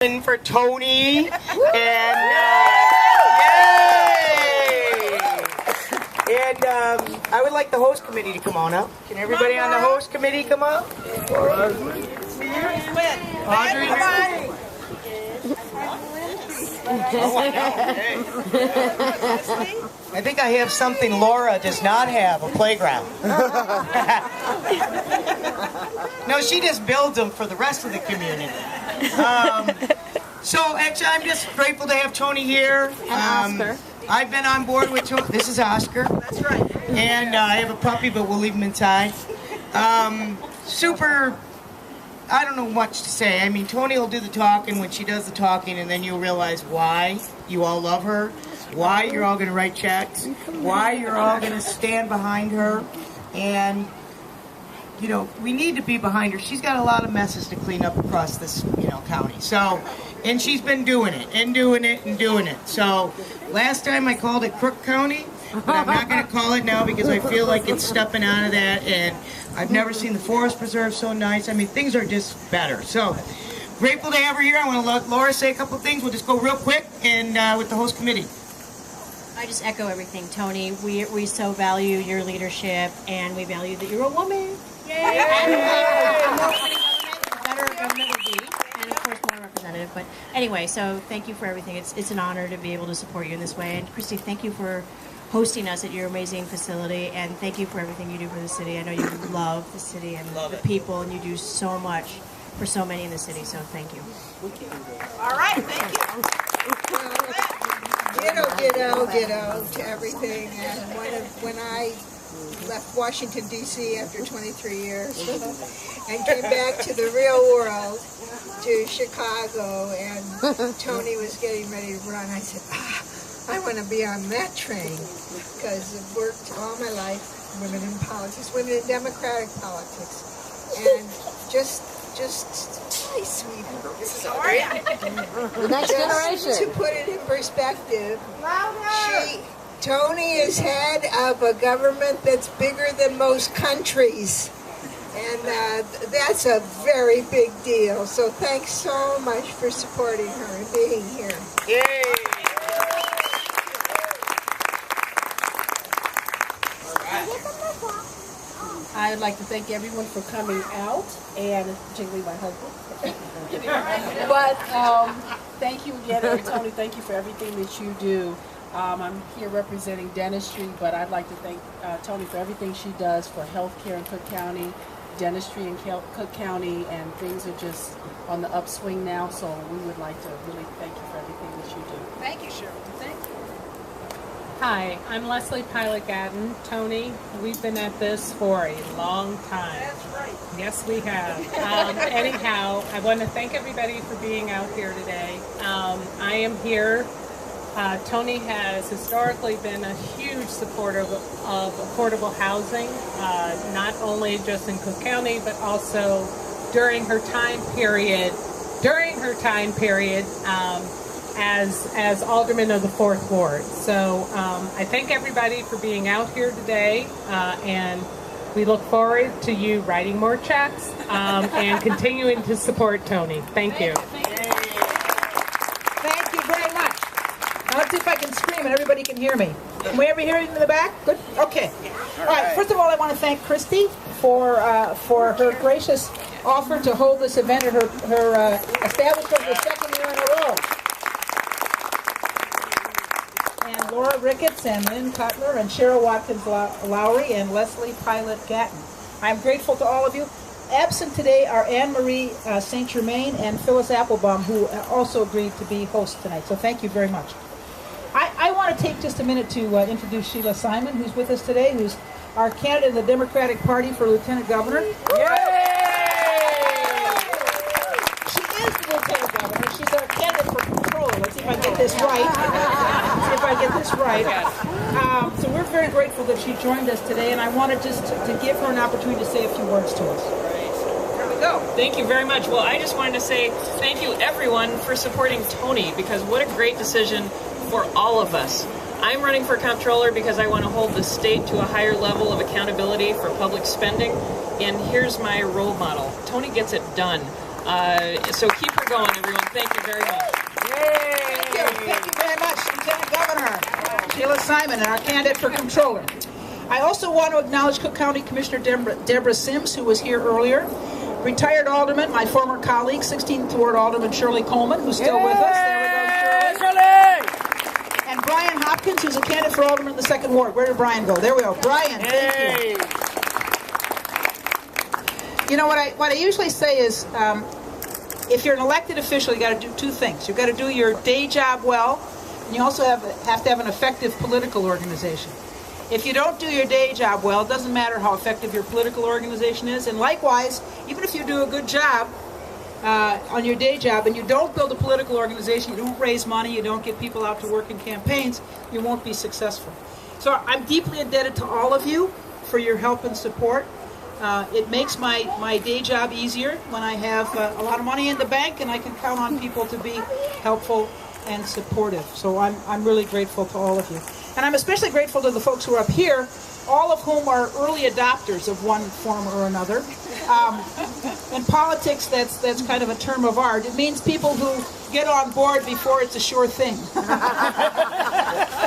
for Toni, and yay! And I would like the host committee to come on up. Can everybody on the host committee come up? Audrey, I think I have something Laura does not have, a playground. No, she just builds them for the rest of the community. So actually, I'm just grateful to have Toni here. Oscar. I've been on board with Toni. This is Oscar. That's right. And I have a puppy, but we'll leave him inside. Super, I don't know much to say. I mean, Toni will do the talking when she does the talking, and then you'll realize why you all love her, why you're all going to write checks, why you're all going to stand behind her. And, you know, we need to be behind her. She's got a lot of messes to clean up across this, county. So, and she's been doing it, and doing it, and doing it. So, last time I called it Crook County, but I'm not going to call it now because I feel like it's stepping out of that, and I've never seen the forest preserve so nice. I mean, things are just better. So, grateful to have her here. I want to let Laura say a couple things. We'll just go real quick and with the host committee. I just echo everything, Toni. We so value your leadership, and we value that you're a woman. Yay! Better government would be, and of course more representative. But anyway, so thank you for everything. It's an honor to be able to support you in this way. And Christy, thank you for hosting us at your amazing facility, and thank you for everything you do for the city. I know you love the city and the people, and you do so much for so many in the city. So thank you. All right, thank you. Ditto to everything. And when I left Washington, D.C. after 23 years and came back to the real world, to Chicago, and Toni was getting ready to run, I said, I want to be on that train, because I've worked all my life, women in politics, women in democratic politics, and just nice, sweetheart. Sorry. The next generation. To put it in perspective, Toni is head of a government that's bigger than most countries. And that's a very big deal. So thanks so much for supporting her and being here. Yay! I'd like to thank everyone for coming out, and particularly my husband. But thank you again, Toni. Thank you for everything that you do. I'm here representing dentistry, but I'd like to thank Toni for everything she does for healthcare in Cook County, dentistry in Cook County, and things are just on the upswing now. So we would like to really thank you for everything that you do. Thank you, Cheryl. Thank you. Hi, I'm Leslie Pilot-Gatton. Toni, we've been at this for a long time. That's right. Yes, we have. Anyhow, I want to thank everybody for being out here today. I am here. Toni has historically been a huge supporter of affordable housing, not only just in Cook County, but also during her time period as Alderman of the 4th Ward. So I thank everybody for being out here today, and we look forward to you writing more checks and continuing to support Toni. Thank you. Thank you very much. Now let's see if I can scream and everybody can hear me. Can we ever hear you in the back? Good? Okay. All right. First of all, I want to thank Christy for her gracious offer to hold this event at her establishment for the 2nd year in a row. And Laura Ricketts and Lynn Cutler and Cheryl Watkins-Lowry and Leslie Pilot-Gatton. I'm grateful to all of you. Absent today are Anne Marie St. Germain and Phyllis Applebaum, who also agreed to be hosts tonight. So thank you very much. I want to take just a minute to introduce Sheila Simon, who's with us today, who's our candidate in the Democratic Party for Lieutenant Governor. Yay! She is the Lieutenant Governor. She's our candidate for control. Let's see if I get this right. So we're very grateful that she joined us today, and I wanted just to give her an opportunity to say a few words to us. There we go. Thank you very much. Well, I just wanted to say thank you, everyone, for supporting Toni, because what a great decision for all of us. I'm running for comptroller because I want to hold the state to a higher level of accountability for public spending, and here's my role model. Toni gets it done. So keep her her going, everyone. Thank you very much. Thank you very much, Lieutenant Governor Sheila Simon, and our candidate for controller. I also want to acknowledge Cook County Commissioner Deborah Sims, who was here earlier. Retired Alderman, my former colleague, 16th Ward Alderman Shirley Coleman, who's still with us. There we go, Shirley. And Brian Hopkins, who's a candidate for Alderman in the 2nd Ward. Where did Brian go? There we go. Brian, thank you. You know, what I usually say is, if you're an elected official, you got to do two things. You've got to do your day job well, and you also have to have an effective political organization. If you don't do your day job well, it doesn't matter how effective your political organization is. And likewise, even if you do a good job on your day job and you don't build a political organization, you don't raise money, you don't get people out to work in campaigns, you won't be successful. So I'm deeply indebted to all of you for your help and support. It makes my day job easier when I have a lot of money in the bank and I can count on people to be helpful and supportive. So I'm really grateful to all of you. And I'm especially grateful to the folks who are up here, all of whom are early adopters of one form or another. In politics, that's kind of a term of art. It means people who get on board before it's a sure thing.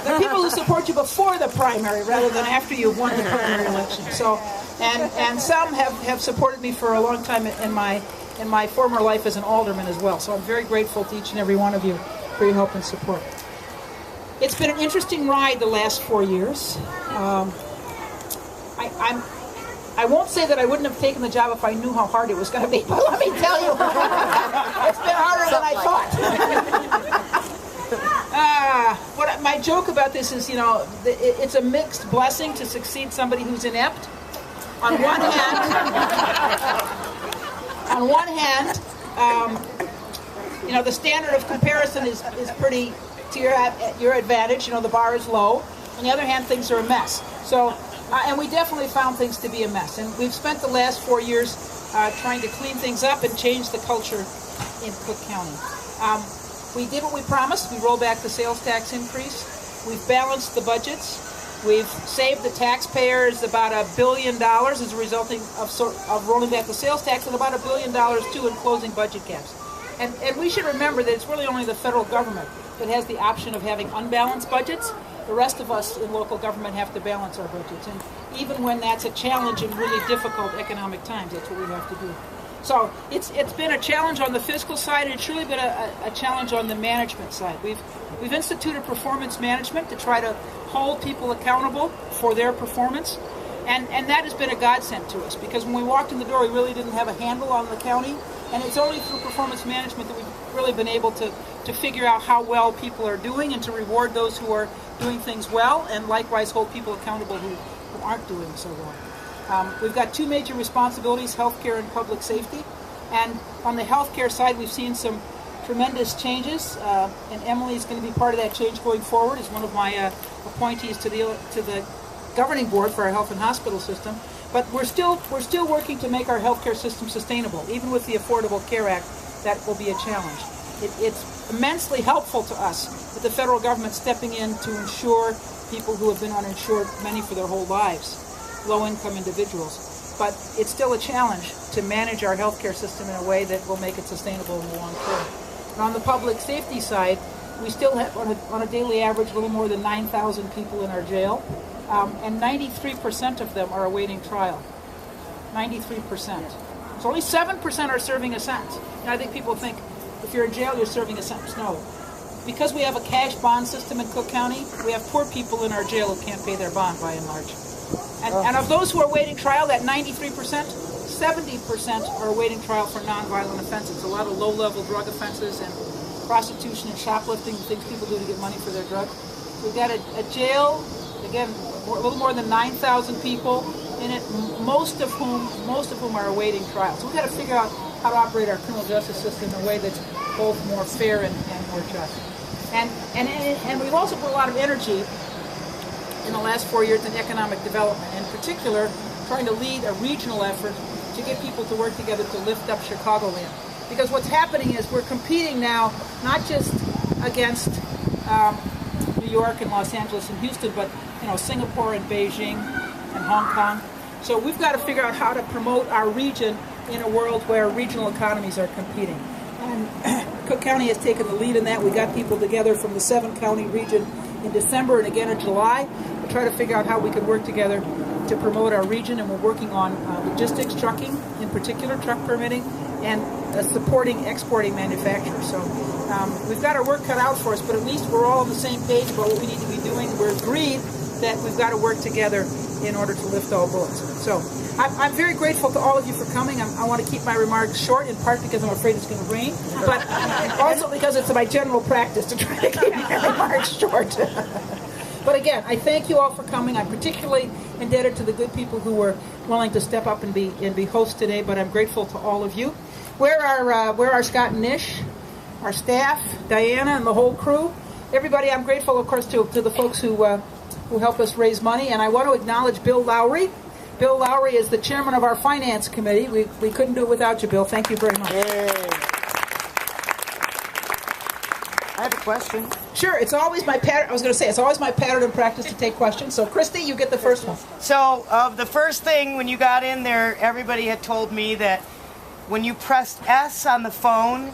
They're people who support you before the primary rather than after you've won the primary election. So, and some have supported me for a long time in my former life as an alderman as well. So I'm very grateful to each and every one of you for your help and support. It's been an interesting ride the last 4 years. I won't say that I wouldn't have taken the job if I knew how hard it was going to be, but let me tell you, it's been harder than I thought. My joke about this is, you know, it's a mixed blessing to succeed somebody who's inept. On one hand, you know, the standard of comparison is pretty to your advantage. You know, the bar is low. On the other hand, things are a mess. So, and we definitely found things to be a mess. And we've spent the last 4 years trying to clean things up and change the culture in Cook County. We did what we promised. We rolled back the sales tax increase. We've balanced the budgets. We've saved the taxpayers about $1 billion as a result of rolling back the sales tax, and about $1 billion too in closing budget gaps. And we should remember that it's really only the federal government that has the option of having unbalanced budgets. The rest of us in local government have to balance our budgets. And even when that's a challenge in really difficult economic times, that's what we have to do. So it's been a challenge on the fiscal side, and it's really been a challenge on the management side. We've instituted performance management to try to hold people accountable for their performance. And that has been a godsend to us, because when we walked in the door, we really didn't have a handle on the county. And it's only through performance management that we've really been able to figure out how well people are doing and to reward those who are doing things well, and likewise hold people accountable who aren't doing so well. We've got two major responsibilities, healthcare and public safety. And on the healthcare side, we've seen some tremendous changes, and Emily's going to be part of that change going forward as one of my appointees to the governing board for our health and hospital system. But we're still working to make our healthcare system sustainable. Even with the Affordable Care Act, that will be a challenge. It's immensely helpful to us with the federal government stepping in to insure people who have been uninsured, many for their whole lives, low-income individuals. But it's still a challenge to manage our healthcare system in a way that will make it sustainable in the long term. And on the public safety side, we still have, on a daily average, a little more than 9,000 people in our jail. And 93% of them are awaiting trial. 93%. So only 7% are serving a sentence. And I think people think, if you're in jail, you're serving a sentence. No. Because we have a cash bond system in Cook County, we have poor people in our jail who can't pay their bond by and large. And of those who are awaiting trial, that 93%, 70% are awaiting trial for nonviolent offenses. A lot of low-level drug offenses and prostitution and shoplifting, things people do to get money for their drugs. We've got a jail, again, a little more than 9,000 people in it, most of whom are awaiting trial. So we've got to figure out how to operate our criminal justice system in a way that's both more fair and more just. And we've also put a lot of energy in the last 4 years in economic development, in particular trying to lead a regional effort to get people to work together to lift up Chicagoland. Because what's happening is we're competing now not just against New York and Los Angeles and Houston, but Singapore and Beijing and Hong Kong. So we've got to figure out how to promote our region in a world where regional economies are competing. Cook County has taken the lead in that. We got people together from the 7-county region in December and again in July to try to figure out how we could work together to promote our region, and we're working on logistics, trucking, in particular, truck permitting, and supporting exporting manufacturers. So we've got our work cut out for us, but at least we're all on the same page about what we need to be doing. We're agreed that we've got to work together in order to lift all boats. So I'm very grateful to all of you for coming. I want to keep my remarks short, in part because I'm afraid it's going to rain, but also because it's my general practice to try to keep my remarks short. But again, I thank you all for coming. I'm particularly indebted to the good people who were willing to step up and be hosts today, but I'm grateful to all of you. Where are Scott and Nish, our staff, Diana and the whole crew? Everybody, I'm grateful, of course, to the folks who help us raise money, and I want to acknowledge Bill Lowry. Bill Lowry is the chairman of our finance committee. We couldn't do it without you, Bill. Thank you very much. Yay. I have a question. Sure, it's always my pattern. I was going to say it's always my pattern and practice to take questions. So, Christy, you get the first one. So, the first thing when you got in there, everybody had told me that when you pressed S on the phone,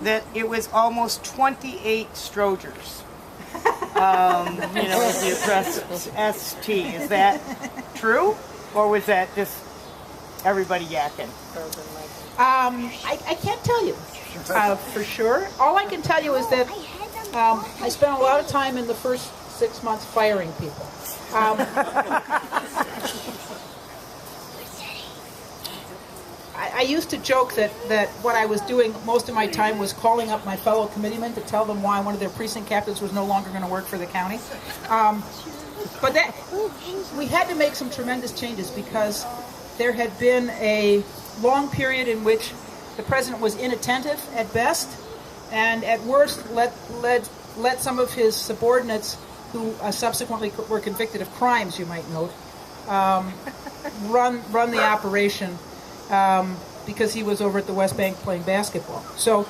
that it was almost 28 strogers. If you press ST. Is that true? Or was that just everybody yakking? I can't tell you for sure. All I can tell you is that I spent a lot of time in the first 6 months firing people. I used to joke that what I was doing most of my time was calling up my fellow committeemen to tell them why one of their precinct captains was no longer going to work for the county. But we had to make some tremendous changes because there had been a long period in which the president was inattentive at best, and at worst let some of his subordinates, who subsequently were convicted of crimes, you might note, run the operation because he was over at the West Bank playing basketball. So,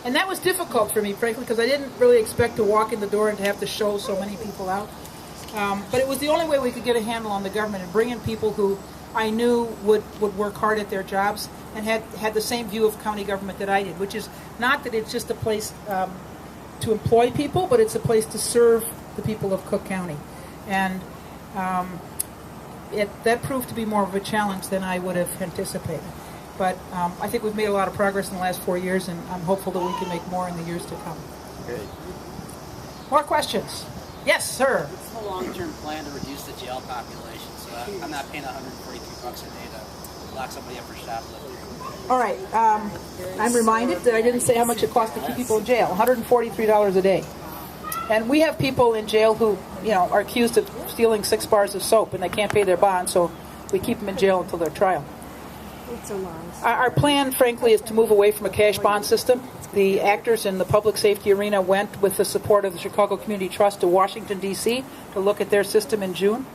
and that was difficult for me, frankly, because I didn't really expect to walk in the door and to have to show so many people out. But it was the only way we could get a handle on the government and bring in people who I knew would work hard at their jobs and had the same view of county government that I did, which is not that it's just a place to employ people, but it's a place to serve the people of Cook County. And that proved to be more of a challenge than I would have anticipated. But I think we've made a lot of progress in the last 4 years, and I'm hopeful that we can make more in the years to come. Good. More questions? Yes, sir. What's the long-term plan to reduce the jail population? So I'm not paying $143 a day to lock somebody up for shoplifting. All right. I'm reminded that I didn't say how much it costs to keep people in jail. $143 a day. And we have people in jail who, are accused of stealing 6 bars of soap, and they can't pay their bond, so we keep them in jail until their trial. Our plan, frankly, is to move away from a cash bond system. The actors in the public safety arena went with the support of the Chicago Community Trust to Washington, D.C. to look at their system in June.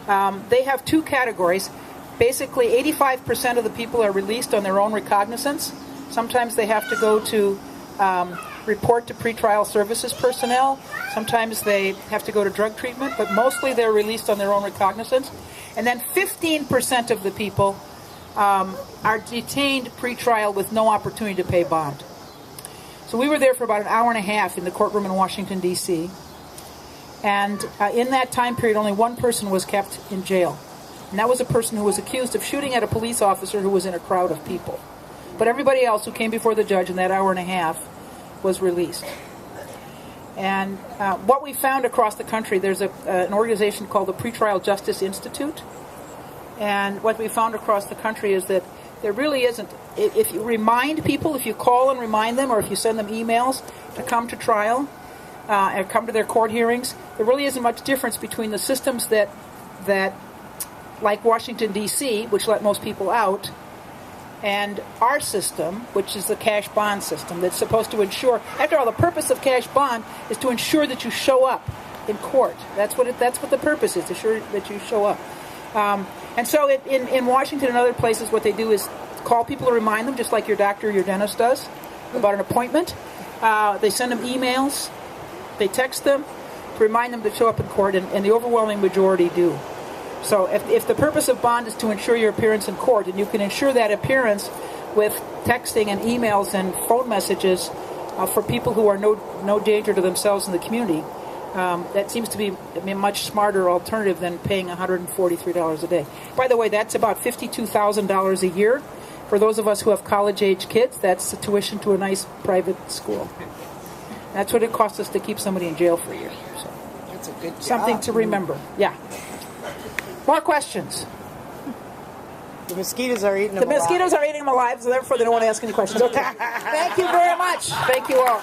They have 2 categories. Basically, 85% of the people are released on their own recognizance. Sometimes they have to go to report to pretrial services personnel. Sometimes they have to go to drug treatment, but mostly they're released on their own recognizance. And then 15% of the people are detained pretrial with no opportunity to pay bond. So we were there for about an hour and a half in the courtroom in Washington, D.C. And in that time period, only one person was kept in jail. And that was a person who was accused of shooting at a police officer who was in a crowd of people. But everybody else who came before the judge in that hour and a half was released. And what we found across the country, there's an organization called the Pretrial Justice Institute. And what we found across the country is that there really isn't, if you remind people, if you call and remind them, or if you send them emails to come to trial, and come to their court hearings, there really isn't much difference between the systems that like Washington, D.C., which let most people out, and our system, which is the cash bond system that's supposed to ensure, after all, the purpose of cash bond is to ensure that you show up in court. That's what the purpose is, to ensure that you show up. And so in Washington and other places, what they do is call people to remind them, just like your doctor or your dentist does, about an appointment. They send them emails. They text them to remind them to show up in court, and the overwhelming majority do. So if the purpose of bond is to ensure your appearance in court, and you can ensure that appearance with texting and emails and phone messages for people who are no danger to themselves and the community. That seems to be a much smarter alternative than paying $143 a day. By the way, that's about $52,000 a year. For those of us who have college-age kids, that's the tuition to a nice private school. That's what it costs us to keep somebody in jail for a year. So, That's a good job. something to remember. Yeah. More questions? The mosquitoes are eating The them alive. mosquitoes are eating them alive, so therefore they don't want to ask any questions. Okay. Thank you very much. Thank you all.